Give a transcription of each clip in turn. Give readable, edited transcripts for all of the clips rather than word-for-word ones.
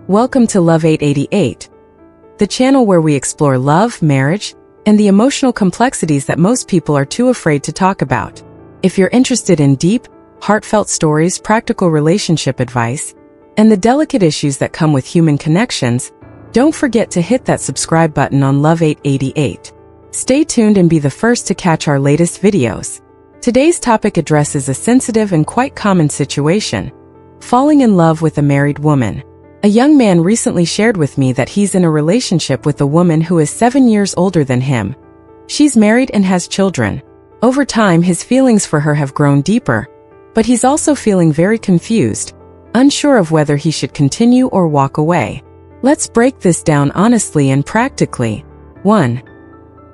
Welcome to Love 888, the channel where we explore love, marriage, and the emotional complexities that most people are too afraid to talk about. If you're interested in deep, heartfelt stories, practical relationship advice, and the delicate issues that come with human connections, don't forget to hit that subscribe button on Love 888. Stay tuned and be the first to catch our latest videos. Today's topic addresses a sensitive and quite common situation: falling in love with a married woman. A young man recently shared with me that he's in a relationship with a woman who is 7 years older than him. She's married and has children. Over time, his feelings for her have grown deeper, but he's also feeling very confused, unsure of whether he should continue or walk away. Let's break this down honestly and practically. 1.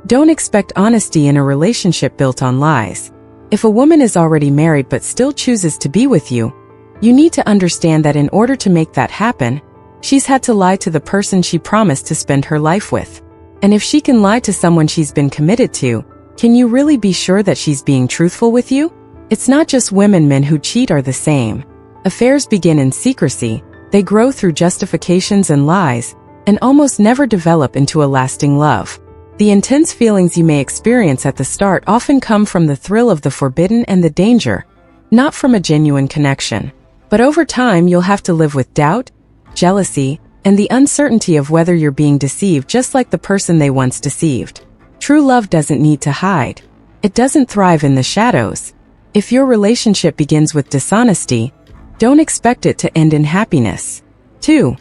Don't expect honesty in a relationship built on lies. If a woman is already married but still chooses to be with you, you need to understand that in order to make that happen, she's had to lie to the person she promised to spend her life with. And if she can lie to someone she's been committed to, can you really be sure that she's being truthful with you? It's not just women, men who cheat are the same. Affairs begin in secrecy, they grow through justifications and lies, and almost never develop into a lasting love. The intense feelings you may experience at the start often come from the thrill of the forbidden and the danger, not from a genuine connection. But over time, you'll have to live with doubt, jealousy, and the uncertainty of whether you're being deceived, just like the person they once deceived. True love doesn't need to hide. It doesn't thrive in the shadows. If your relationship begins with dishonesty, don't expect it to end in happiness. 2.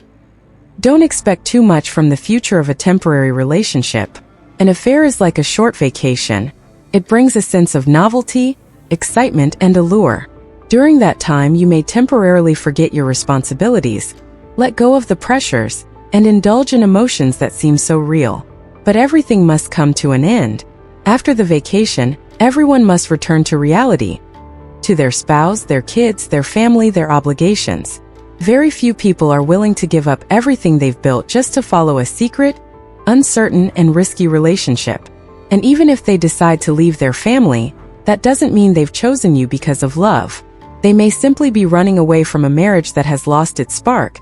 Don't expect too much from the future of a temporary relationship. An affair is like a short vacation. It brings a sense of novelty, excitement, and allure. During that time, you may temporarily forget your responsibilities, let go of the pressures, and indulge in emotions that seem so real. But everything must come to an end. After the vacation, everyone must return to reality, to their spouse, their kids, their family, their obligations. Very few people are willing to give up everything they've built just to follow a secret, uncertain, and risky relationship. And even if they decide to leave their family, that doesn't mean they've chosen you because of love. They may simply be running away from a marriage that has lost its spark,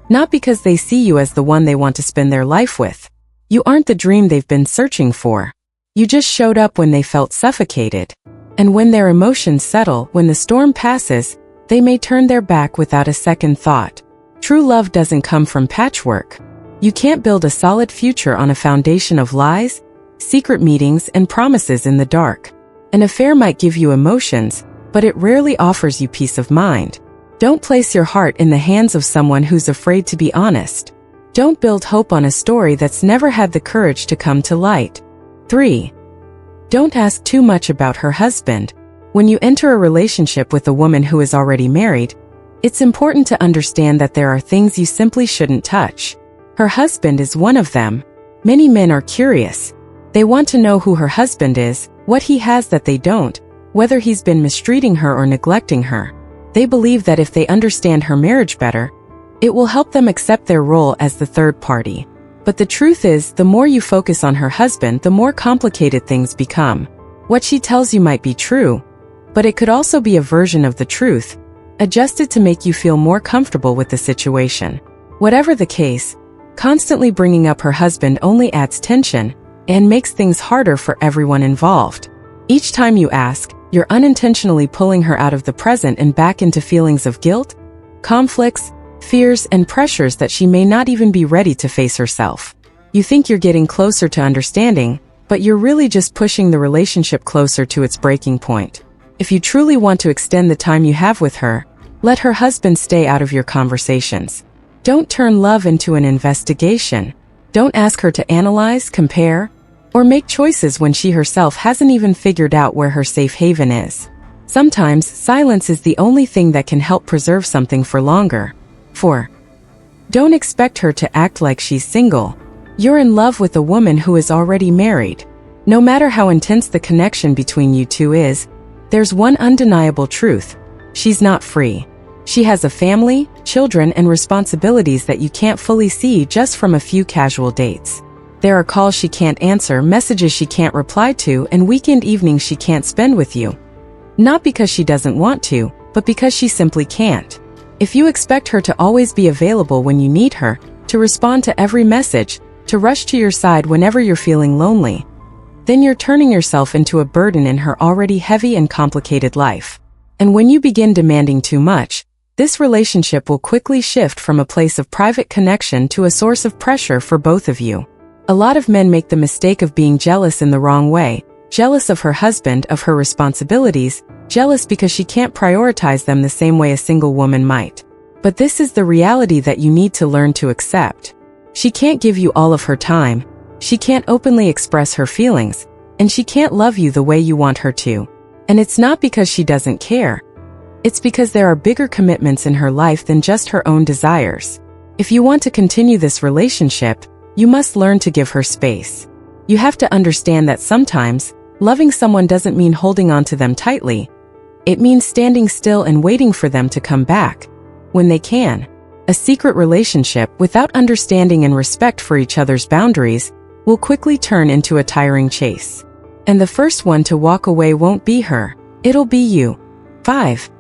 not because they see you as the one they want to spend their life with. You aren't the dream they've been searching for. You just showed up when they felt suffocated. And when their emotions settle, when the storm passes, they may turn their back without a second thought. True love doesn't come from patchwork. You can't build a solid future on a foundation of lies, secret meetings, and promises in the dark. An affair might give you emotions, but it rarely offers you peace of mind. Don't place your heart in the hands of someone who's afraid to be honest. Don't build hope on a story that's never had the courage to come to light. 3. Don't ask too much about her husband. When you enter a relationship with a woman who is already married, it's important to understand that there are things you simply shouldn't touch. Her husband is one of them. Many men are curious. They want to know who her husband is, what he has that they don't, whether he's been mistreating her or neglecting her. They believe that if they understand her marriage better, it will help them accept their role as the third party. But the truth is, the more you focus on her husband, the more complicated things become. What she tells you might be true, but it could also be a version of the truth, adjusted to make you feel more comfortable with the situation. Whatever the case, constantly bringing up her husband only adds tension and makes things harder for everyone involved. Each time you ask, you're unintentionally pulling her out of the present and back into feelings of guilt, conflicts, fears, and pressures that she may not even be ready to face herself. You think you're getting closer to understanding, but you're really just pushing the relationship closer to its breaking point. If you truly want to extend the time you have with her, let her husband stay out of your conversations. Don't turn love into an investigation. Don't ask her to analyze, compare, or make choices when she herself hasn't even figured out where her safe haven is. Sometimes, silence is the only thing that can help preserve something for longer. 4. Don't expect her to act like she's single. You're in love with a woman who is already married. No matter how intense the connection between you two is, there's one undeniable truth: she's not free. She has a family, children, and responsibilities that you can't fully see just from a few casual dates. There are calls she can't answer, messages she can't reply to, and weekend evenings she can't spend with you. Not because she doesn't want to, but because she simply can't. If you expect her to always be available when you need her, to respond to every message, to rush to your side whenever you're feeling lonely, then you're turning yourself into a burden in her already heavy and complicated life. And when you begin demanding too much, this relationship will quickly shift from a place of private connection to a source of pressure for both of you. A lot of men make the mistake of being jealous in the wrong way, jealous of her husband, of her responsibilities, jealous because she can't prioritize them the same way a single woman might. But this is the reality that you need to learn to accept. She can't give you all of her time, she can't openly express her feelings, and she can't love you the way you want her to. And it's not because she doesn't care. It's because there are bigger commitments in her life than just her own desires. If you want to continue this relationship, you must learn to give her space. You have to understand that sometimes, loving someone doesn't mean holding on to them tightly. It means standing still and waiting for them to come back, when they can. A secret relationship without understanding and respect for each other's boundaries will quickly turn into a tiring chase. And the first one to walk away won't be her, it'll be you. 5.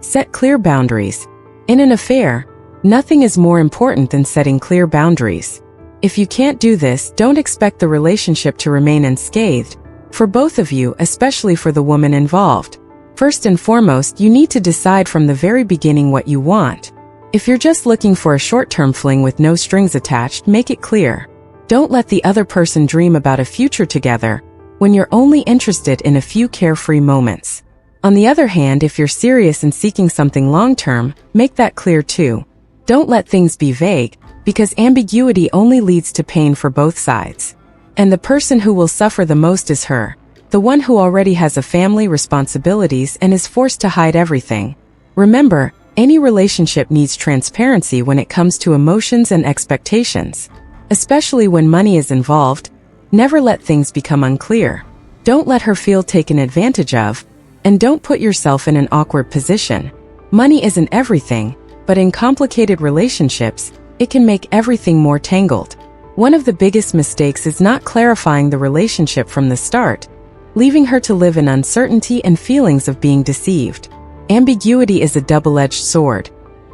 Set clear boundaries. In an affair, nothing is more important than setting clear boundaries. If you can't do this, don't expect the relationship to remain unscathed, for both of you, especially for the woman involved. First and foremost, you need to decide from the very beginning what you want. If you're just looking for a short-term fling with no strings attached, make it clear. Don't let the other person dream about a future together when you're only interested in a few carefree moments. On the other hand, if you're serious and seeking something long-term, make that clear too. Don't let things be vague, because ambiguity only leads to pain for both sides. And the person who will suffer the most is her, the one who already has a family, responsibilities, and is forced to hide everything. Remember, any relationship needs transparency when it comes to emotions and expectations. Especially when money is involved, never let things become unclear. Don't let her feel taken advantage of, and don't put yourself in an awkward position. Money isn't everything, but in complicated relationships, it can make everything more tangled. One of the biggest mistakes is not clarifying the relationship from the start, leaving her to live in uncertainty and feelings of being deceived. Ambiguity is a double-edged sword.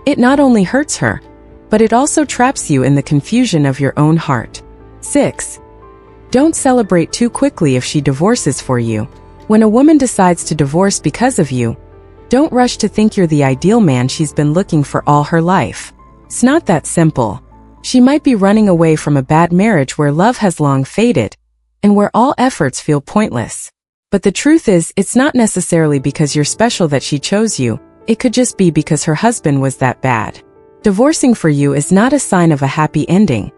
It not only hurts her, but it also traps you in the confusion of your own heart. 6. Don't celebrate too quickly if she divorces for you. When a woman decides to divorce because of you, don't rush to think you're the ideal man she's been looking for all her life. It's not that simple. She might be running away from a bad marriage where love has long faded, and where all efforts feel pointless. But the truth is, it's not necessarily because you're special that she chose you, it could just be because her husband was that bad. Divorcing for you is not a sign of a happy ending.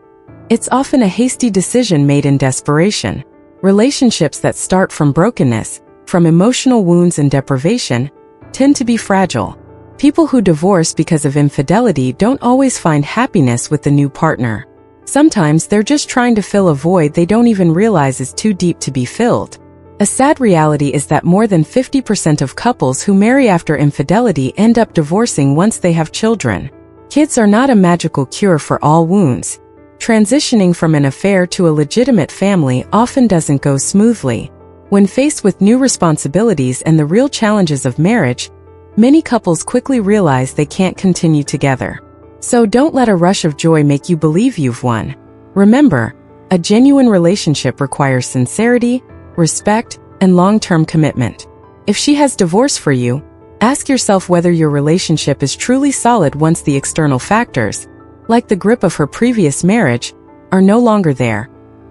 It's often a hasty decision made in desperation. Relationships that start from brokenness, from emotional wounds and deprivation, tend to be fragile. People who divorce because of infidelity don't always find happiness with the new partner. Sometimes they're just trying to fill a void they don't even realize is too deep to be filled. A sad reality is that more than 50% of couples who marry after infidelity end up divorcing once they have children. Kids are not a magical cure for all wounds. Transitioning from an affair to a legitimate family often doesn't go smoothly. When faced with new responsibilities and the real challenges of marriage, many couples quickly realize they can't continue together. So don't let a rush of joy make you believe you've won. Remember, a genuine relationship requires sincerity, respect, and long-term commitment. If she has divorced for you, ask yourself whether your relationship is truly solid once the external factors, like the grip of her previous marriage, are no longer there,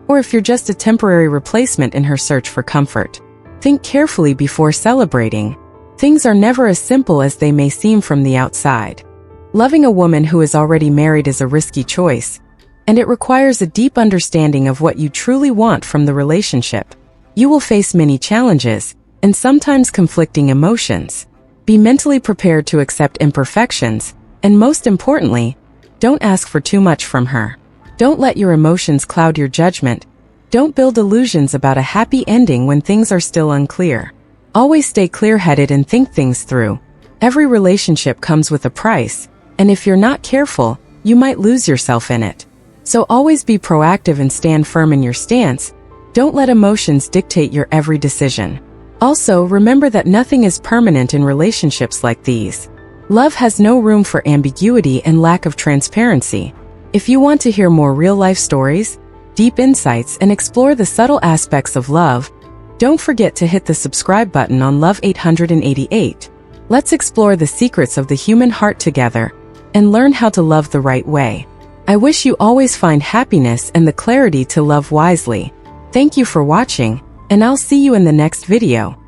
or if you're just a temporary replacement in her search for comfort. Think carefully before celebrating. Things are never as simple as they may seem from the outside. Loving a woman who is already married is a risky choice, and it requires a deep understanding of what you truly want from the relationship. You will face many challenges, and sometimes conflicting emotions. Be mentally prepared to accept imperfections, and most importantly, don't ask for too much from her. Don't let your emotions cloud your judgment. Don't build illusions about a happy ending when things are still unclear. Always stay clear-headed and think things through. Every relationship comes with a price, and if you're not careful, you might lose yourself in it. So always be proactive and stand firm in your stance. Don't let emotions dictate your every decision. Also, remember that nothing is permanent in relationships like these. Love has no room for ambiguity and lack of transparency. If you want to hear more real-life stories, deep insights, and explore the subtle aspects of love, don't forget to hit the subscribe button on Love 888. Let's explore the secrets of the human heart together and learn how to love the right way. I wish you always find happiness and the clarity to love wisely. Thank you for watching, and I'll see you in the next video.